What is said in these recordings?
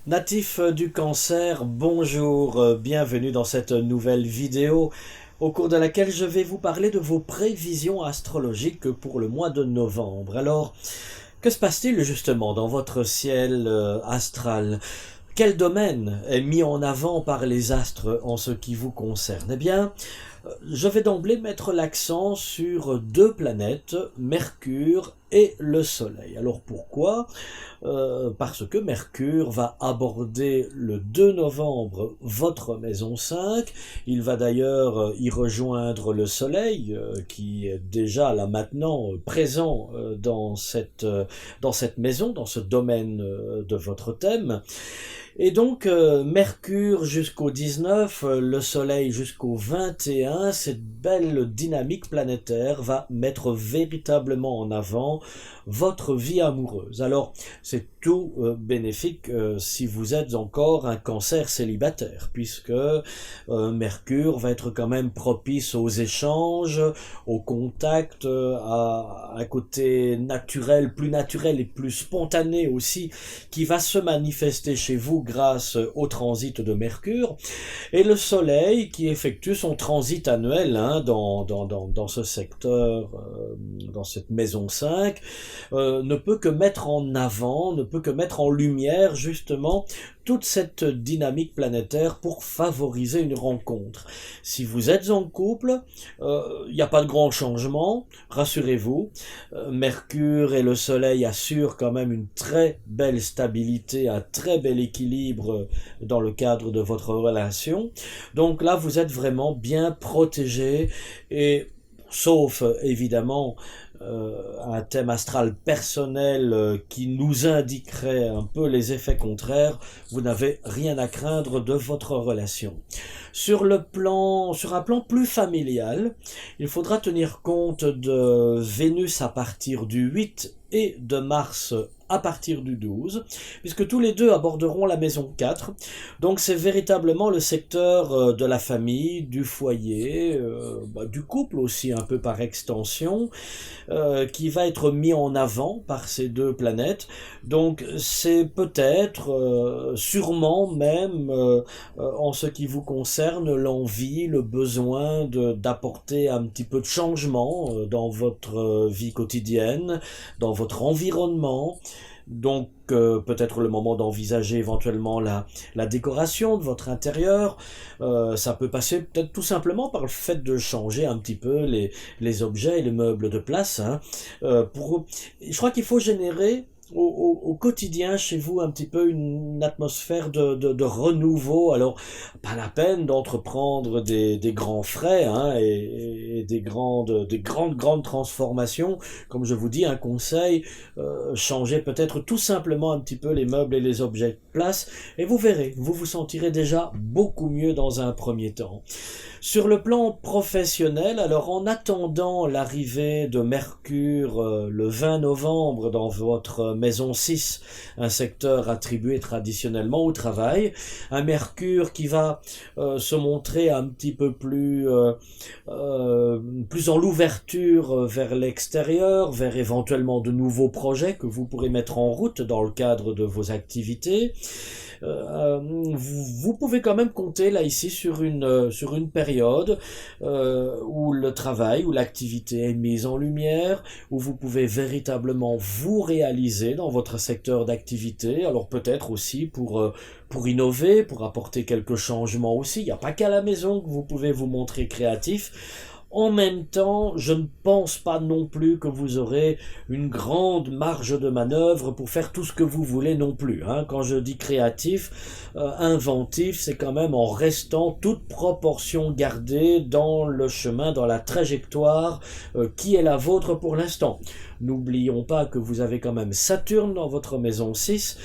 Natif du Cancer, bonjour, bienvenue dans cette nouvelle vidéo au cours de laquelle je vais vous parler de vos prévisions astrologiques pour le mois de novembre. Alors, que se passe-t-il justement dans votre ciel astral? Quel domaine est mis en avant par les astres en ce qui vous concerne? Eh bien, je vais d'emblée mettre l'accent sur deux planètes, Mercure et le Soleil. Alors pourquoi? Parce que Mercure va aborder le 2 novembre votre maison 5. Il va d'ailleurs y rejoindre le Soleil, qui est déjà là maintenant présent dans cette maison, dans ce domaine de votre thème. Et donc, Mercure jusqu'au 19, le Soleil jusqu'au 21, cette belle dynamique planétaire va mettre véritablement en avant votre vie amoureuse. Alors, c'est tout bénéfique si vous êtes encore un cancer célibataire, puisque Mercure va être quand même propice aux échanges, au contact, à un côté naturel et plus spontané aussi, qui va se manifester chez vous grâce au transit de Mercure, et le Soleil qui effectue son transit annuel dans ce secteur, dans cette maison 5, ne peut que mettre en avant, ne peut que mettre en lumière justement toute cette dynamique planétaire pour favoriser une rencontre. Si vous êtes en couple, il n'y a pas de grand changement, rassurez-vous. Mercure et le Soleil assurent quand même une très belle stabilité, un très bel équilibre dans le cadre de votre relation. Donc là, vous êtes vraiment bien protégé et sauf évidemment un thème astral personnel qui nous indiquerait un peu les effets contraires, vous n'avez rien à craindre de votre relation. Sur un plan plus familial, il faudra tenir compte de Vénus à partir du 8 et de Mars à partir du 12, puisque tous les deux aborderont la maison 4. Donc c'est véritablement le secteur de la famille, du foyer, du couple aussi un peu par extension, qui va être mis en avant par ces deux planètes. Donc c'est peut-être, sûrement même, en ce qui vous concerne, l'envie, le besoin d'apporter un petit peu de changement dans votre vie quotidienne, dans votre environnement. Donc peut-être le moment d'envisager éventuellement la décoration de votre intérieur. Ça peut passer peut-être tout simplement par le fait de changer un petit peu les objets et les meubles de place. Je crois qu'il faut générer au quotidien chez vous un petit peu une atmosphère de renouveau. Alors pas la peine d'entreprendre des grands frais et des grandes transformations. Comme je vous dis, un conseil, changez peut-être tout simplement un petit peu les meubles et les objets de place et vous verrez, vous vous sentirez déjà beaucoup mieux dans un premier temps. Sur le plan professionnel, alors en attendant l'arrivée de Mercure le 20 novembre dans votre maison 6, un secteur attribué traditionnellement au travail, un Mercure qui va se montrer un petit peu plus en l'ouverture vers l'extérieur, vers éventuellement de nouveaux projets que vous pourrez mettre en route dans le cadre de vos activités. Vous pouvez quand même compter là ici sur une période où le travail, où l'activité est mise en lumière, où vous pouvez véritablement vous réaliser dans votre secteur d'activité. Alors peut-être aussi pour innover, pour apporter quelques changements aussi. Il n'y a pas qu'à la maison que vous pouvez vous montrer créatif. En même temps, je ne pense pas non plus que vous aurez une grande marge de manœuvre pour faire tout ce que vous voulez non plus. Quand je dis créatif, inventif, c'est quand même en restant toute proportion gardée dans le chemin, dans la trajectoire qui est la vôtre pour l'instant. N'oublions pas que vous avez quand même Saturne dans votre maison 6,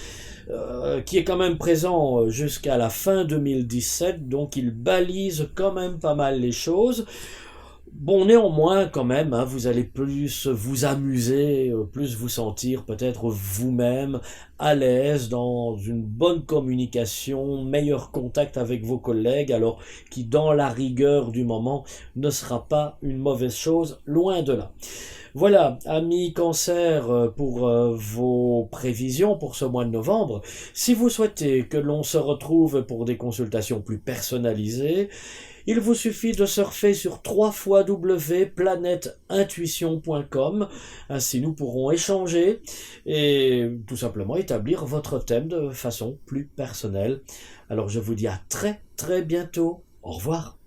qui est quand même présent jusqu'à la fin 2017, donc il balise quand même pas mal les choses. Bon, néanmoins, quand même, hein, vous allez plus vous amuser, plus vous sentir peut-être vous-même à l'aise dans une bonne communication, meilleur contact avec vos collègues, alors qui, dans la rigueur du moment, ne sera pas une mauvaise chose, loin de là. Voilà, amis Cancer, pour vos prévisions pour ce mois de novembre. Si vous souhaitez que l'on se retrouve pour des consultations plus personnalisées, il vous suffit de surfer sur www.planeteintuition.com. Ainsi, nous pourrons échanger et tout simplement établir votre thème de façon plus personnelle. Alors, je vous dis à très très bientôt. Au revoir.